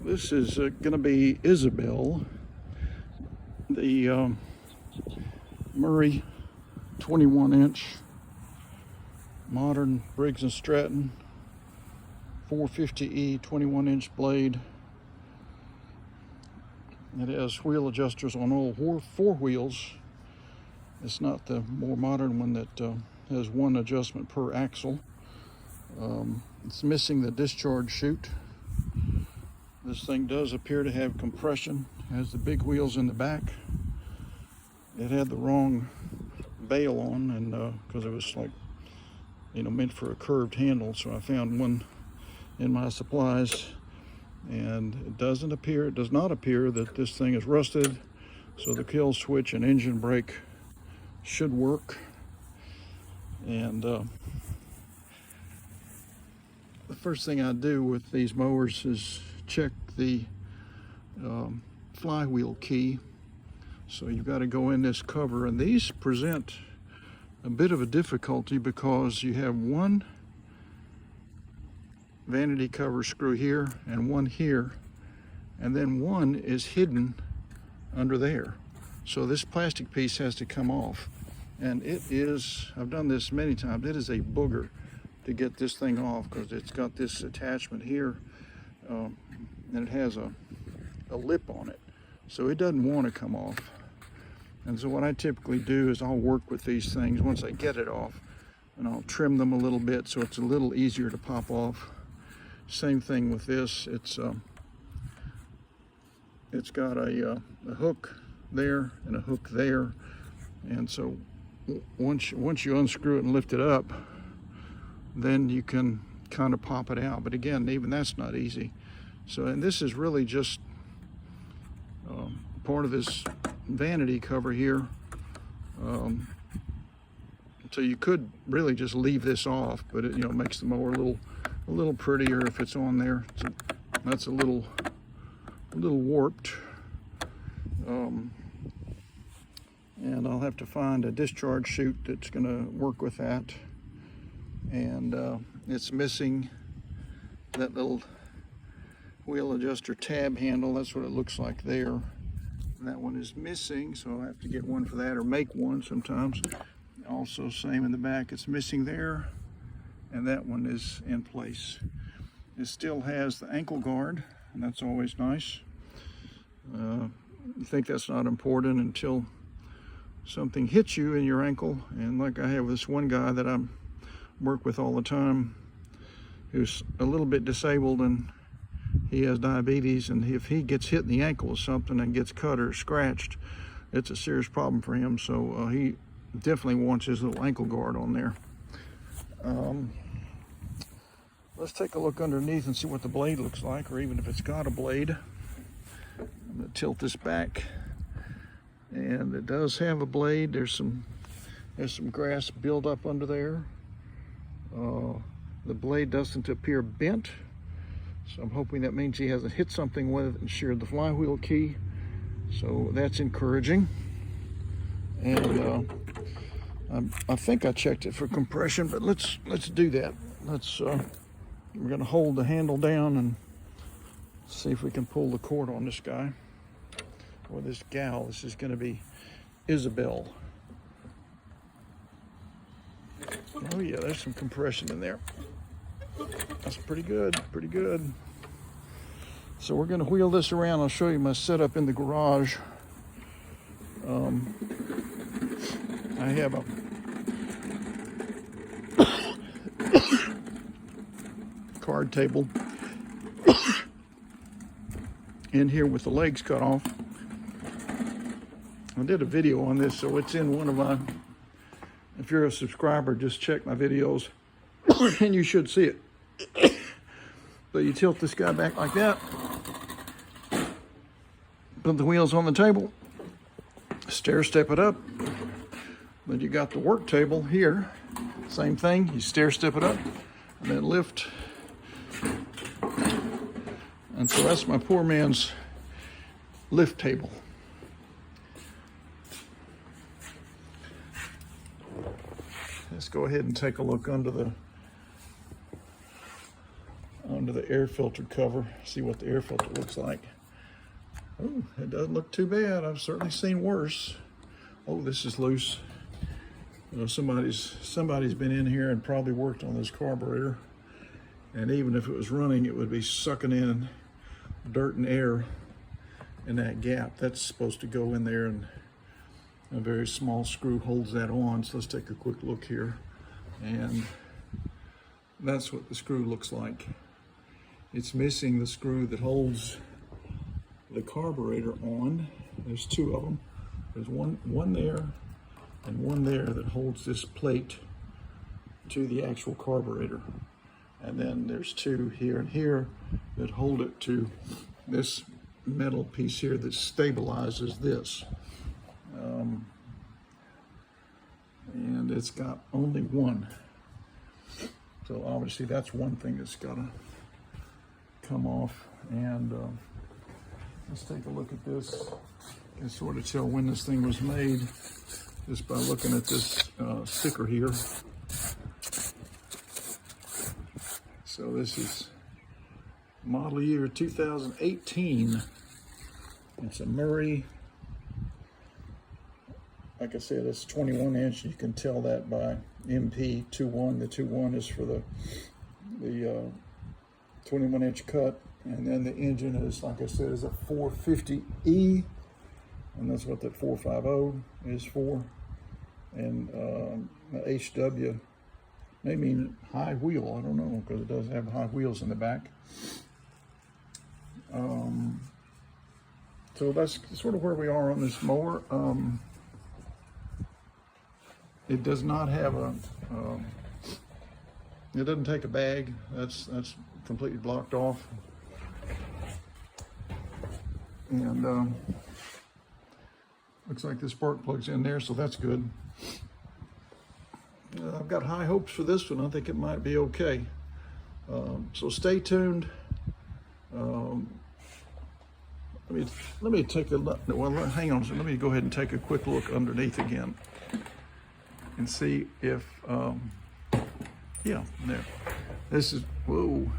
This is going to be Isabelle, the Murray 21-inch modern Briggs & Stratton 450E 21-inch blade. It has wheel adjusters on all four wheels. It's not the more modern one that has one adjustment per axle. It's missing the discharge chute. This thing does appear to have compression. It has the big wheels in the back. It had the wrong bail on, and because it was like, meant for a curved handle, so I found one in my supplies. And it does not appear that this thing is rusted, so the kill switch and engine brake should work. And the first thing I do with these mowers is check the flywheel key. So you've got to go in this cover, and these present a bit of a difficulty because you have one vanity cover screw here and one here, and then one is hidden under there. So this plastic piece has to come off, and it is, I've done this many times, it is a booger to get this thing off because it's got this attachment here, and it has a lip on it, so it doesn't want to come off. And so what I typically do is I'll work with these things once I get it off, and I'll trim them a little bit so it's a little easier to pop off. Same thing with this. It's got a hook there and a hook there, and so once you unscrew it and lift it up, then you can kind of pop it out. But again, even that's not easy. So, and this is really just part of this vanity cover here. So you could really just leave this off, but it makes the mower a little prettier if it's on there. So that's a little warped. And I'll have to find a discharge chute that's going to work with that. And it's missing that little wheel adjuster tab handle. That's what it looks like there. And that one is missing, so I'll have to get one for that or make one sometimes. Also, same in the back, it's missing there, and that one is in place. It still has the ankle guard, and that's always nice. You think that's not important until something hits you in your ankle, and like I have this one guy that I work with all the time who's a little bit disabled, and he has diabetes, and if he gets hit in the ankle with something and gets cut or scratched, it's a serious problem for him. So he definitely wants his little ankle guard on there. Let's take a look underneath and see what the blade looks like, or even if it's got a blade. I'm going to tilt this back, and it does have a blade. There's some grass buildup under there. The blade doesn't appear bent, so I'm hoping that means he hasn't hit something with it and sheared the flywheel key. So that's encouraging. And I think I checked it for compression, but let's do that. We're going to hold the handle down and see if we can pull the cord on this guy or this gal. This is going to be Isabelle. Oh yeah, there's some compression in there. That's pretty good, pretty good. So we're going to wheel this around. I'll show you my setup in the garage. I have a card table in here with the legs cut off. I did a video on this, so it's in one of my, if you're a subscriber, just check my videos and you should see it. So you tilt this guy back like that, put the wheels on the table, stair step it up. Then you got the work table here, same thing, you stair step it up and then lift. And so that's my poor man's lift table. Let's go ahead and take a look under under the air filter cover, see what the air filter looks like. Oh, it doesn't look too bad. I've certainly seen worse. Oh, this is loose. Somebody's been in here and probably worked on this carburetor, and even if it was running, it would be sucking in dirt and air in that gap. That's supposed to go in there, and a very small screw holds that on. So let's take a quick look here, and that's what the screw looks like. It's missing the screw that holds the carburetor on. There's two of them. There's one there and one there that holds this plate to the actual carburetor. And then there's two here and here that hold it to this metal piece here that stabilizes this. And it's got only one. So obviously that's one thing that's gotta come off. And let's take a look at this. You can sort of tell when this thing was made just by looking at this sticker here. So this is model year 2018. It's a Murray. Like I said, it's 21 inch. You can tell that by MP 21. The 21 is for the 21 inch cut. And then the engine is, like I said, is a 450E. And that's what that 450 is for. And the HW may mean high wheel. I don't know, because it does have high wheels in the back. So that's sort of where we are on this mower. It does not have a, it doesn't take a bag. That's completely blocked off. And looks like the spark plug's in there, so that's good. I've got high hopes for this one. I think it might be okay. So stay tuned. Let me take a look. Well, hang on. So let me go ahead and take a quick look underneath again and see if, yeah, there. This is, whoa.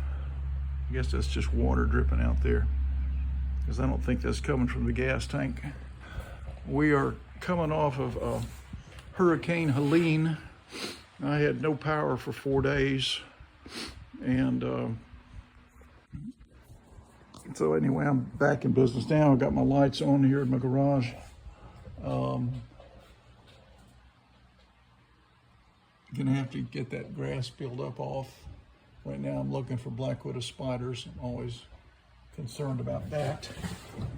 I guess that's just water dripping out there, because I don't think that's coming from the gas tank. We are coming off of Hurricane Helene. I had no power for 4 days, and so anyway, I'm back in business now. I've got my lights on here in my garage. Gonna have to get that grass peeled up off. Right now I'm looking for black widow spiders. I'm always concerned about that.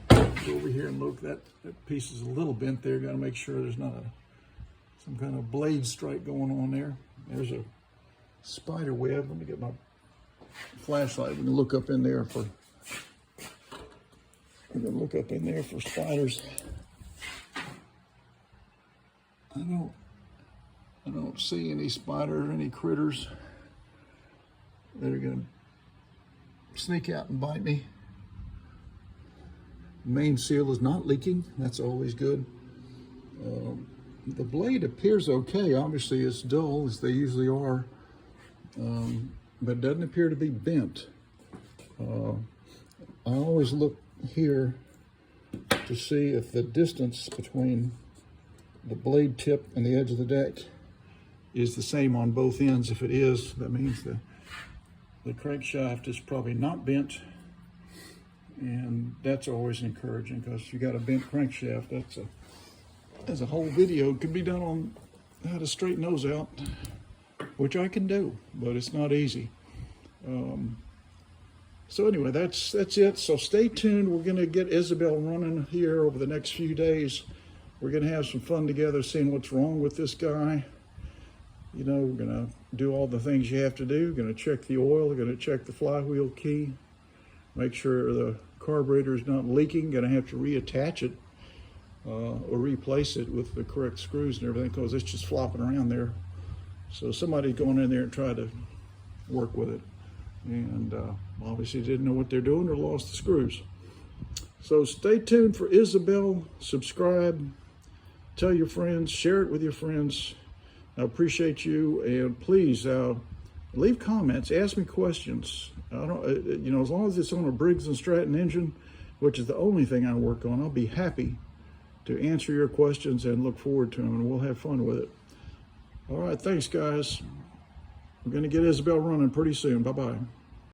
Go over here and look, that piece is a little bent there. Got to make sure there's not some kind of blade strike going on there. There's a spider web. Let me get my flashlight. We can look up in there for spiders. I don't see any spiders, any critters that are gonna sneak out and bite me. The main seal is not leaking. That's always good. The blade appears okay. Obviously it's dull, as they usually are, but it doesn't appear to be bent. I always look here to see if the distance between the blade tip and the edge of the deck is the same on both ends. If it is, that means the crankshaft is probably not bent, and that's always encouraging, because if you got a bent crankshaft, that's a whole video could be done on how to straighten those out, which I can do, but it's not easy. So anyway, that's it. So stay tuned. We're going to get Isabelle running here over the next few days. We're going to have some fun together, seeing what's wrong with this guy. You know, we're going to do all the things you have to do. We're going to check the oil. We're going to check the flywheel key. Make sure the carburetor is not leaking. Going to have to reattach it or replace it with the correct screws and everything, because it's just flopping around there. So somebody's going in there and try to work with it. And obviously didn't know what they're doing or lost the screws. So stay tuned for Isabelle. Subscribe. Tell your friends. Share it with your friends. I appreciate you, and please leave comments, ask me questions. I don't, you know, as long as it's on a Briggs and Stratton engine, which is the only thing I work on, I'll be happy to answer your questions and look forward to them, and we'll have fun with it. All right, thanks guys. I'm gonna get Isabelle running pretty soon. Bye-bye.